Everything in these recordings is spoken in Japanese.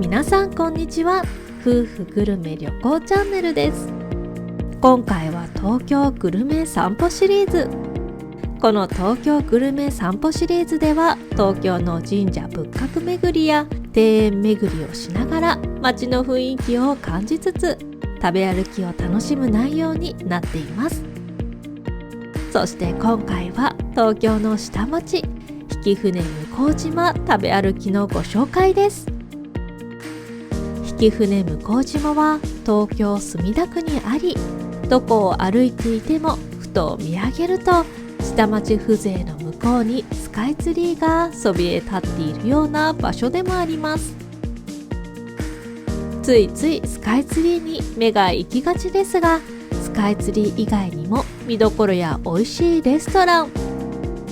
皆さんこんにちは。夫婦グルメ旅行チャンネルです。今回は東京グルメ散歩シリーズ。この東京グルメ散歩シリーズでは、東京の神社仏閣巡りや庭園巡りをしながら街の雰囲気を感じつつ食べ歩きを楽しむ内容になっています。そして今回は東京の下町曳舟向島食べ歩きのご紹介です。曳舟向島は東京墨田区にあり、どこを歩いていてもふと見上げると下町風情の向こうにスカイツリーがそびえ立っているような場所でもあります。ついついスカイツリーに目が行きがちですが、スカイツリー以外にも見どころや美味しいレストラン、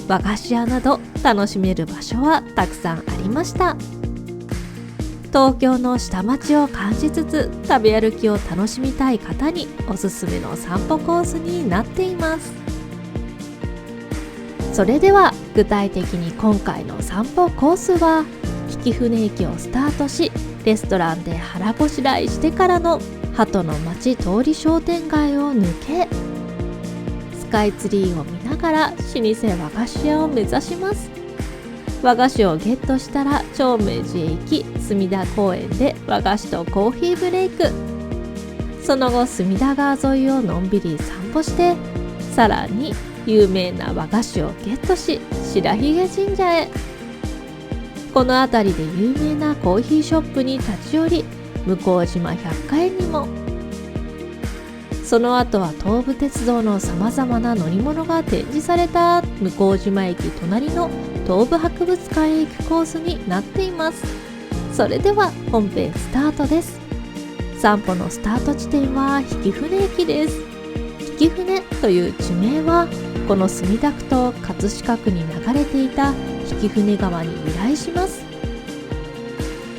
和菓子屋など楽しめる場所はたくさんありました。東京の下町を感じつつ食べ歩きを楽しみたい方におすすめの散歩コースになっています。それでは具体的に今回の散歩コースは、曳舟駅をスタートし、レストランで腹ごしらえしてからの鳩の町通り商店街を抜け、スカイツリーを見ながら老舗和菓子屋を目指します。和菓子をゲットしたら長明寺へ行き、隅田公園で和菓子とコーヒーブレイク。その後隅田川沿いをのんびり散歩して、さらに有名な和菓子をゲットし白髭神社へ。この辺りで有名なコーヒーショップに立ち寄り、向島百貨園にも。その後は東武鉄道のさまざまな乗り物が展示された向島駅隣の東武博物館へ行くコースになっています。それでは本編スタートです。散歩のスタート地点は曳舟駅です。曳舟という地名は、この墨田区と葛飾区に流れていた曳舟川に由来します。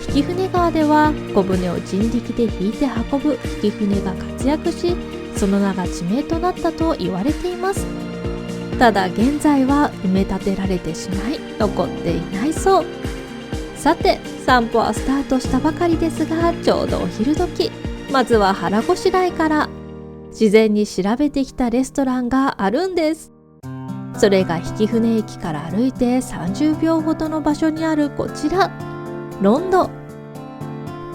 曳舟川では小舟を人力で引いて運ぶ曳舟が活躍し、その名が地名となったと言われています。ただ現在は埋め立てられてしまい残っていないそう。さて散歩はスタートしたばかりですが、ちょうどお昼時。まずは腹ごしらえから。事前に調べてきたレストランがあるんです。それが曳舟駅から歩いて30秒ほどの場所にあるこちら、ロンド。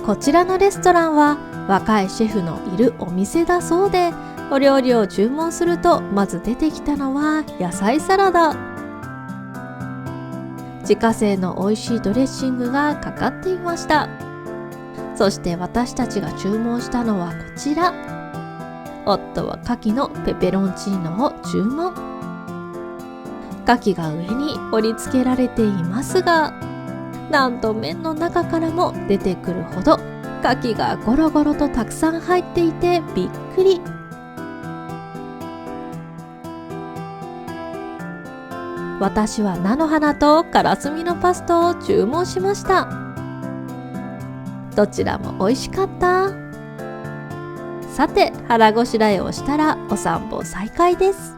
こちらのレストランは若いシェフのいるお店だそうで、お料理を注文するとまず出てきたのは野菜サラダ。自家製の美味しいドレッシングがかかっていました。そして私たちが注文したのはこちら。夫は牡蠣のペペロンチーノを注文。牡蠣が上に盛り付けられていますが、なんと麺の中からも出てくるほど牡蠣がゴロゴロとたくさん入っていてびっくり。私は菜の花とからすみのパスタを注文しました。どちらも美味しかった。さて腹ごしらえをしたらお散歩再開です。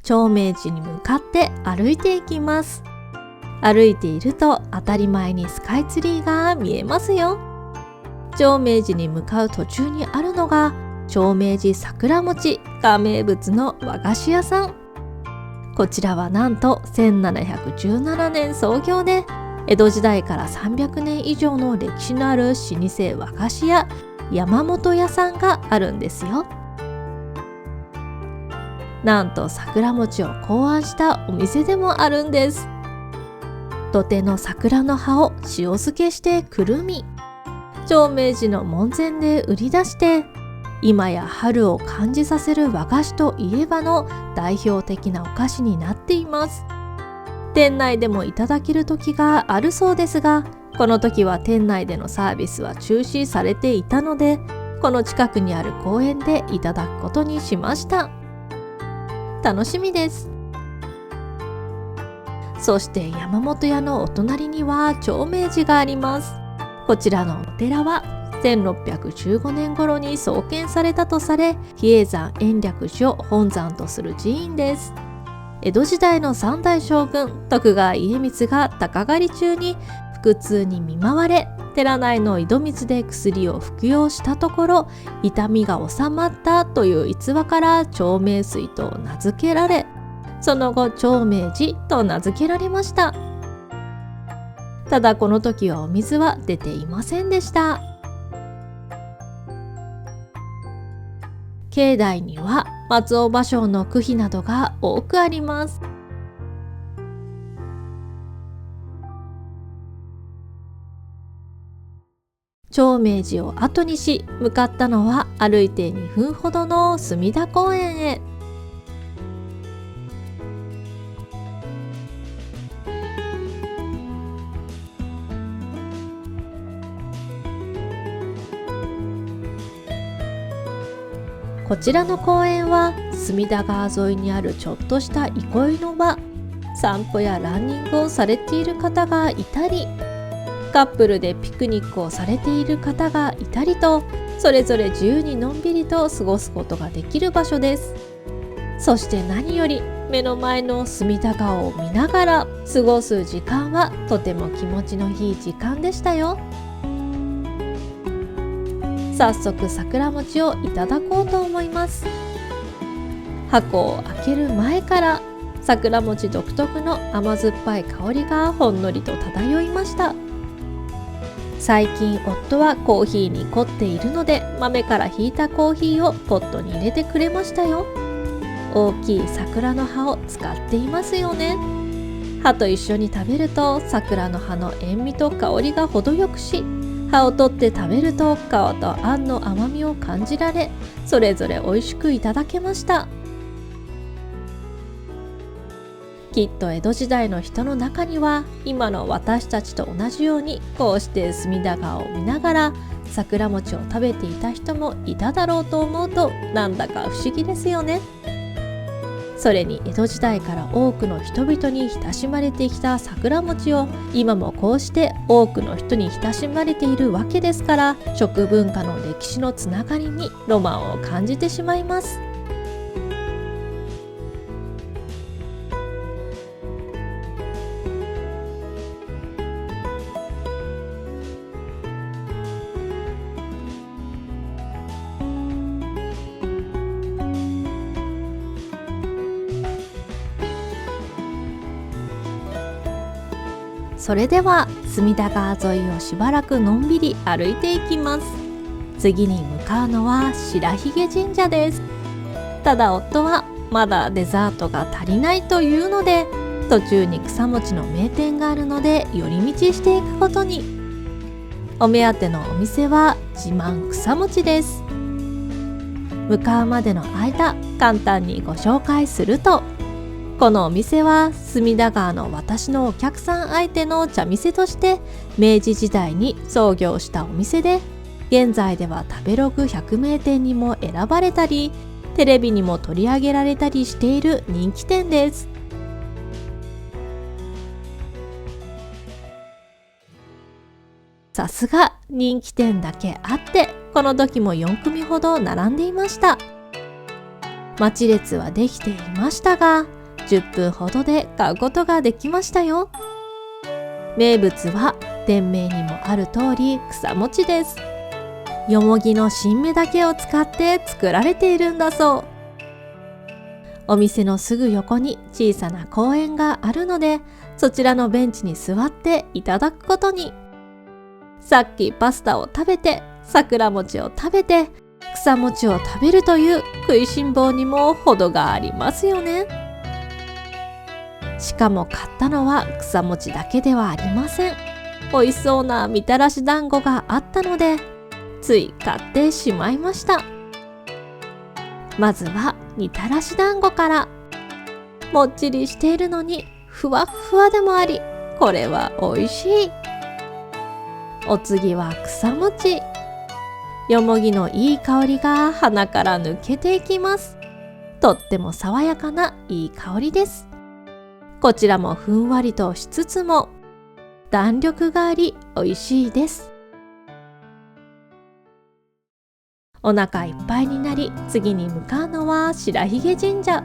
長明寺に向かって歩いていきます。歩いていると当たり前にスカイツリーが見えますよ。長明寺に向かう途中にあるのが長明寺桜餅が名物の和菓子屋さん。こちらはなんと1717年創業で、江戸時代から300年以上の歴史のある老舗和菓子屋山本屋さんがあるんですよ。なんと桜餅を考案したお店でもあるんです。土手の桜の葉を塩漬けしてくるみ、長明寺の門前で売り出して、今や春を感じさせる和菓子といえばの代表的なお菓子になっています。店内でもいただける時があるそうですが、この時は店内でのサービスは中止されていたので、この近くにある公園でいただくことにしました。楽しみです。そして山本屋のお隣には長明寺があります。こちらのお寺は1615年頃に創建されたとされ、比叡山延暦寺を本山とする寺院です。江戸時代の三代将軍徳川家光が鷹狩り中に腹痛に見舞われ、寺内の井戸水で薬を服用したところ痛みが治まったという逸話から長命水と名付けられ、その後長命寺と名付けられました。ただこの時はお水は出ていませんでした。境内には松尾芭蕉の句碑などが多くあります。長命寺を後にし、向かったのは歩いて2分ほどの隅田公園へ。こちらの公園は隅田川沿いにあるちょっとした憩いの場。散歩やランニングをされている方がいたり、カップルでピクニックをされている方がいたりと、それぞれ自由にのんびりと過ごすことができる場所です。そして何より目の前の隅田川を見ながら過ごす時間はとても気持ちのいい時間でしたよ。早速桜餅をいただこうと思います。箱を開ける前から桜餅独特の甘酸っぱい香りがほんのりと漂いました。最近夫はコーヒーに凝っているので、豆からひいたコーヒーをポットに入れてくれましたよ。大きい桜の葉を使っていますよね。葉と一緒に食べると桜の葉の塩味と香りが程よくし、葉を取って食べると皮とあんの甘みを感じられ、それぞれ美味しくいただけました。きっと江戸時代の人の中には今の私たちと同じようにこうして隅田川を見ながら桜餅を食べていた人もいただろうと思うと、なんだか不思議ですよね。それに江戸時代から多くの人々に親しまれてきた桜餅を今もこうして多くの人に親しまれているわけですから、食文化の歴史のつながりにロマンを感じてしまいます。それでは隅田川沿いをしばらくのんびり歩いていきます。次に向かうのは白髭神社です。ただ夫はまだデザートが足りないというので、途中に草餅の名店があるので寄り道していくことに。お目当てのお店は自慢草餅です。向かうまでの間、簡単にご紹介すると、このお店は隅田川の私のお客さん相手の茶店として明治時代に創業したお店で、現在では食べログ100名店にも選ばれたり、テレビにも取り上げられたりしている人気店です。さすが人気店だけあって、この時も4組ほど並んでいました。待ち列はできていましたが、10分ほどで買うことができましたよ。名物は店名にもある通り草餅です。よもぎの新芽だけを使って作られているんだそう。お店のすぐ横に小さな公園があるので、そちらのベンチに座っていただくことに。さっきパスタを食べて、桜餅を食べて、草餅を食べるという食いしん坊にも程がありますよね。しかも買ったのは草餅だけではありません。美味しそうなみたらし団子があったので、つい買ってしまいました。まずはみたらし団子から。もっちりしているのにふわっふわでもあり、これは美味しい。お次は草餅。よもぎのいい香りが鼻から抜けていきます。とっても爽やかないい香りです。こちらもふんわりとしつつも弾力があり美味しいです。お腹いっぱいになり、次に向かうのは白髭神社。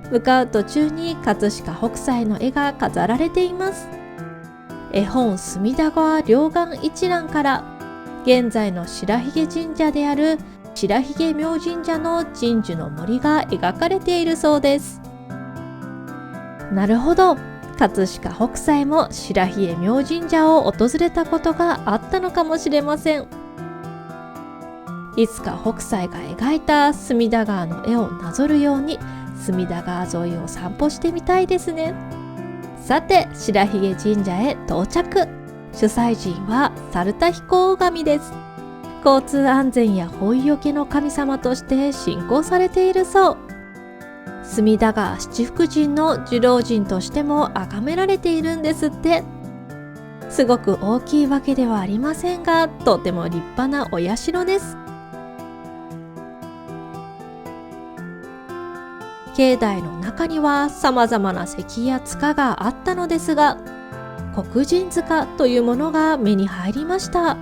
向かう途中に葛飾北斎の絵が飾られています。絵本隅田川両岸一覧から現在の白髭神社である白髭明神社の鎮守の森が描かれているそうです。なるほど、葛飾北斎も白髭明神社を訪れたことがあったのかもしれません。いつか北斎が描いた隅田川の絵をなぞるように隅田川沿いを散歩してみたいですね。さて、白髭神社へ到着。主催神は猿田彦大神です。交通安全や法医よけの神様として信仰されているそう。隅田川七福神の寿老神としても崇められているんですって。すごく大きいわけではありませんが、とても立派なお社です。境内の中には様々な石や塚があったのですが、黒人塚というものが目に入りました。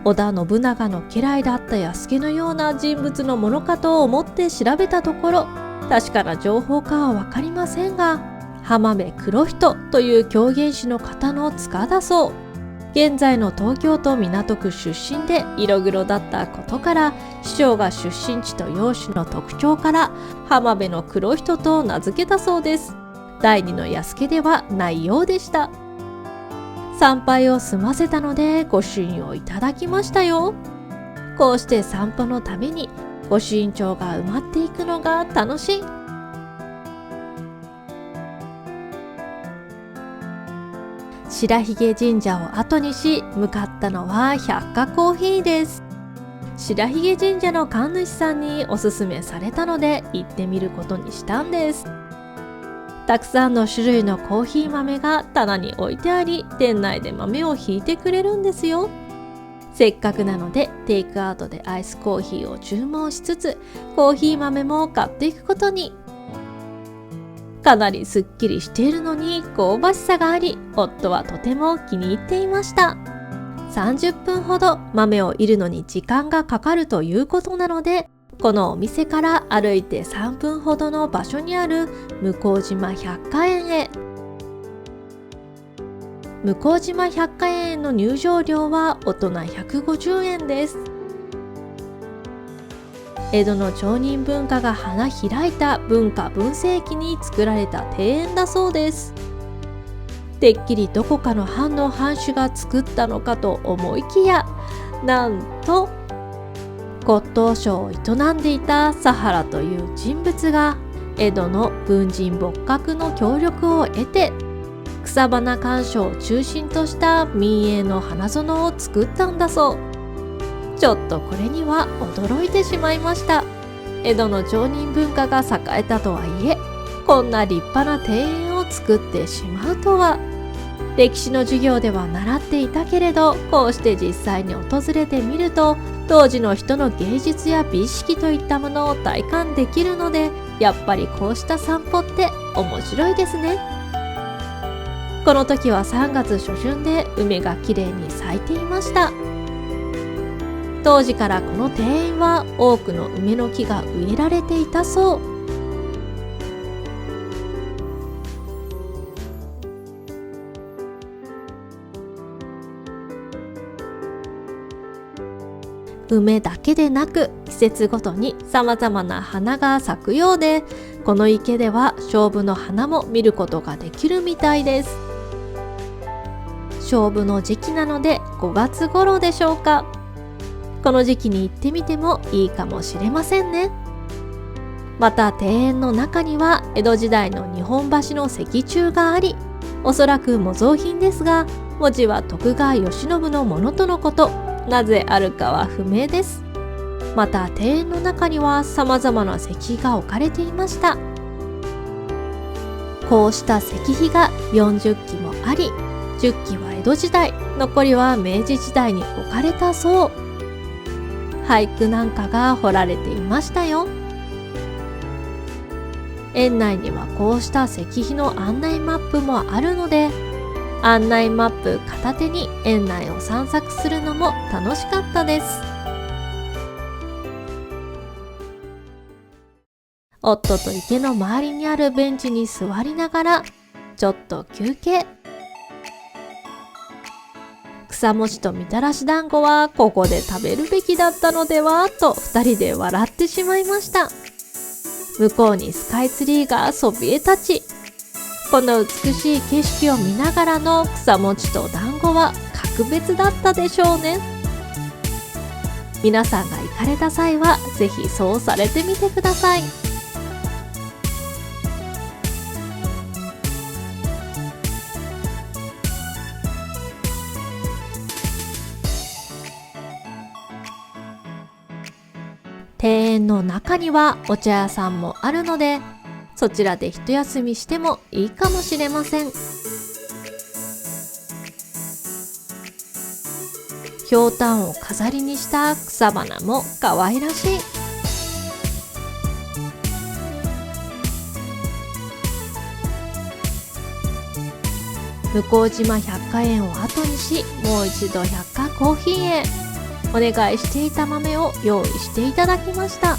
織田信長の家来だった弥助のような人物のものかと思って調べたところ、確かな情報かは分かりませんが、浜辺黒人という狂言師の方の塚だそう。現在の東京都港区出身で色黒だったことから、師匠が出身地と容姿の特徴から浜辺の黒人と名付けたそうです。第二の弥助ではないようでした。参拝を済ませたので御朱印をいただきましたよ。こうして散歩のために御朱印帳が埋まっていくのが楽しい。白髭神社を後にし向かったのは百花コーヒーです。白髭神社の神主さんにおすすめされたので行ってみることにしたんです。たくさんの種類のコーヒー豆が棚に置いてあり、店内で豆をひいてくれるんですよ。せっかくなのでテイクアウトでアイスコーヒーを注文しつつ、コーヒー豆も買っていくことに。かなりすっきりしているのに香ばしさがあり、夫はとても気に入っていました。30分ほど豆を煎るのに時間がかかるということなので、このお店から歩いて3分ほどの場所にある向島百花園へ。向島百花園への入場料は大人150円です。江戸の町人文化が花開いた文化文世紀に作られた庭園だそうです。てっきりどこかの藩の藩主が作ったのかと思いきや、なんと骨董商を営んでいた佐原という人物が江戸の文人墨客の協力を得て、草花鑑賞を中心とした民営の花園を作ったんだそう。ちょっとこれには驚いてしまいました。江戸の町人文化が栄えたとはいえ、こんな立派な庭園を作ってしまうとは。歴史の授業では習っていたけれど、こうして実際に訪れてみると、当時の人の芸術や美意識といったものを体感できるので、やっぱりこうした散歩って面白いですね。この時は3月初旬で梅がきれいに咲いていました。当時からこの庭園は多くの梅の木が植えられていたそう。梅だけでなく季節ごとに様々な花が咲くようで、この池では菖蒲の花も見ることができるみたいです。菖蒲の時期なので5月頃でしょうか。この時期に行ってみてもいいかもしれませんね。また庭園の中には江戸時代の日本橋の石柱があり、おそらく模造品ですが、文字は徳川慶喜のものとのこと。なぜあるかは不明です。また庭園の中には様々な石碑が置かれていました。こうした石碑が40基もあり、10基は江戸時代、残りは明治時代に置かれたそう。俳句なんかが彫られていましたよ。園内にはこうした石碑の案内マップもあるので、案内マップ片手に園内を散策するのも楽しかったです。夫と池の周りにあるベンチに座りながらちょっと休憩。草餅とみたらし団子はここで食べるべきだったのではと2人で笑ってしまいました。向こうにスカイツリーがそびえ立ち、この美しい景色を見ながらの草餅と団子は格別だったでしょうね。皆さんが行かれた際はぜひそうされてみてください。庭園の中にはお茶屋さんもあるので、そちらで一休みしてもいいかもしれません。ひょうたんを飾りにした草花も可愛らしい。向島百花園を後にし、もう一度百花コーヒーへ。お願いしていた豆を用意していただきました。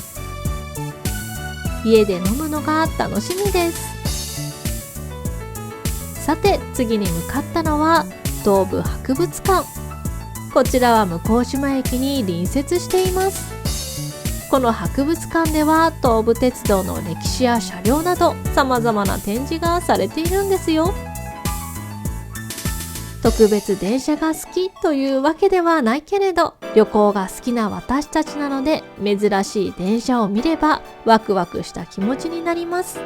家で飲むのが楽しみです。さて次に向かったのは東武博物館。こちらは向島駅に隣接しています。この博物館では東武鉄道の歴史や車両など様々な展示がされているんですよ。特別電車が好きというわけではないけれど、旅行が好きな私たちなので、珍しい電車を見ればワクワクした気持ちになります。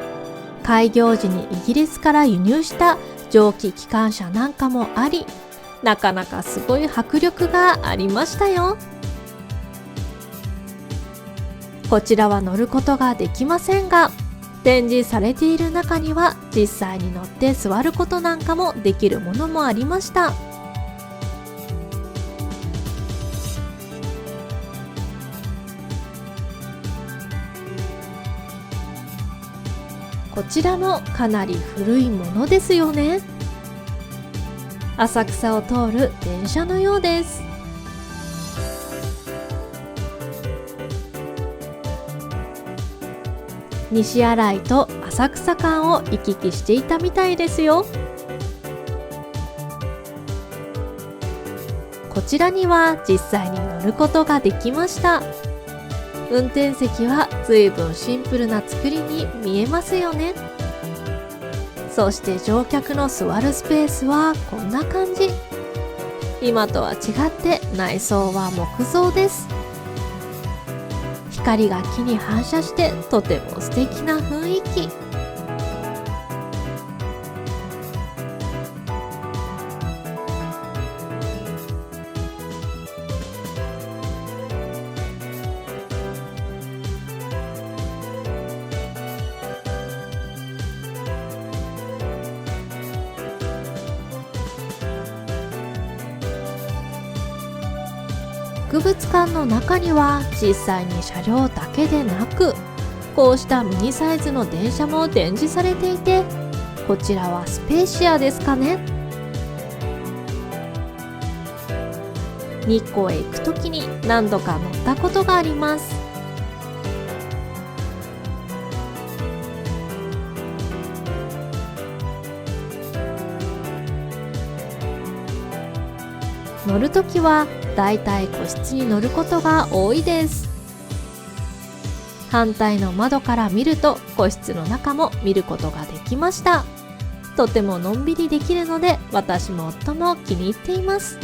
開業時にイギリスから輸入した蒸気機関車なんかもあり、なかなかすごい迫力がありましたよ。こちらは乗ることができませんが、展示されている中には実際に乗って座ることなんかもできるものもありました。こちらもかなり古いものですよね。浅草を通る電車のようです。西新井と浅草間を行き来していたみたいですよ。こちらには実際に乗ることができました。運転席は随分シンプルな作りに見えますよね。そして乗客の座るスペースはこんな感じ。今とは違って内装は木造です。光が木に反射してとても素敵な雰囲気。博物館の中には実際に車両だけでなく、こうしたミニサイズの電車も展示されていて、こちらはスペーシアですかね。日光へ行くときに何度か乗ったことがあります。乗るときはだいたい個室に乗ることが多いです。反対の窓から見ると個室の中も見ることができました。とてものんびりできるので私も夫も気に入っています。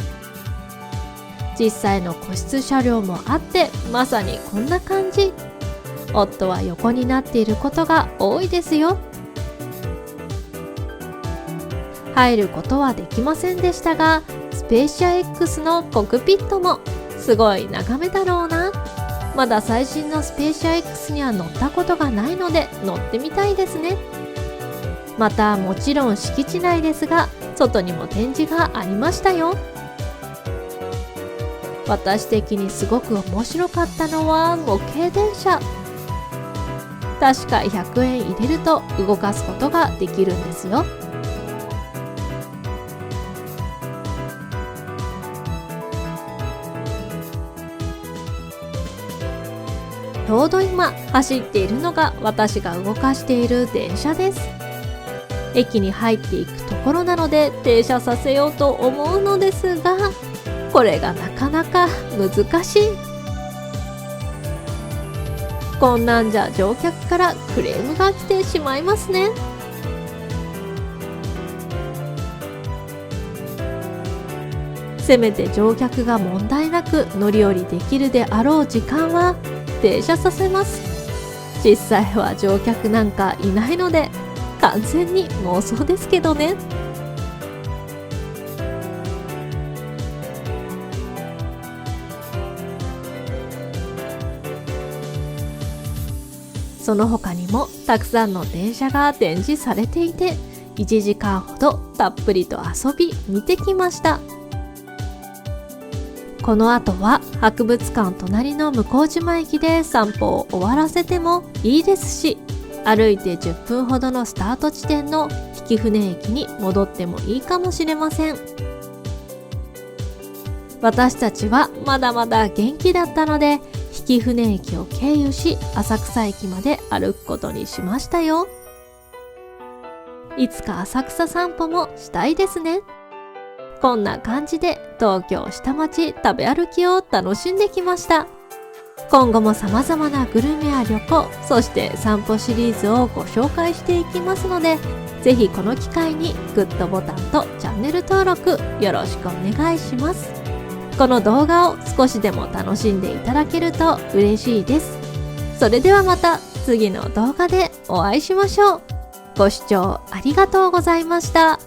実際の個室車両もあって、まさにこんな感じ。夫は横になっていることが多いですよ。入ることはできませんでしたが、スペーシア X のコックピットもすごい眺めだろうな。まだ最新のスペーシア X には乗ったことがないので乗ってみたいですね。またもちろん敷地内ですが、外にも展示がありましたよ。私的にすごく面白かったのは模型電車。確か100円入れると動かすことができるんですよ。ちょうど今走っているのが私が動かしている電車です。駅に入っていくところなので停車させようと思うのですが、これがなかなか難しい。こんなんじゃ乗客からクレームが来てしまいますね。せめて乗客が問題なく乗り降りできるであろう時間は停車させます。実際は乗客なんかいないので完全に妄想ですけどね。その他にもたくさんの電車が展示されていて、1時間ほどたっぷりと遊び見てきました。この後は博物館隣の向島駅で散歩を終わらせてもいいですし、歩いて10分ほどのスタート地点の曳舟駅に戻ってもいいかもしれません。私たちはまだまだ元気だったので、曳舟駅を経由し浅草駅まで歩くことにしましたよ。いつか浅草散歩もしたいですね。こんな感じで東京下町食べ歩きを楽しんできました。今後も様々なグルメや旅行、そして散歩シリーズをご紹介していきますので、ぜひこの機会にグッドボタンとチャンネル登録よろしくお願いします。この動画を少しでも楽しんでいただけると嬉しいです。それではまた次の動画でお会いしましょう。ご視聴ありがとうございました。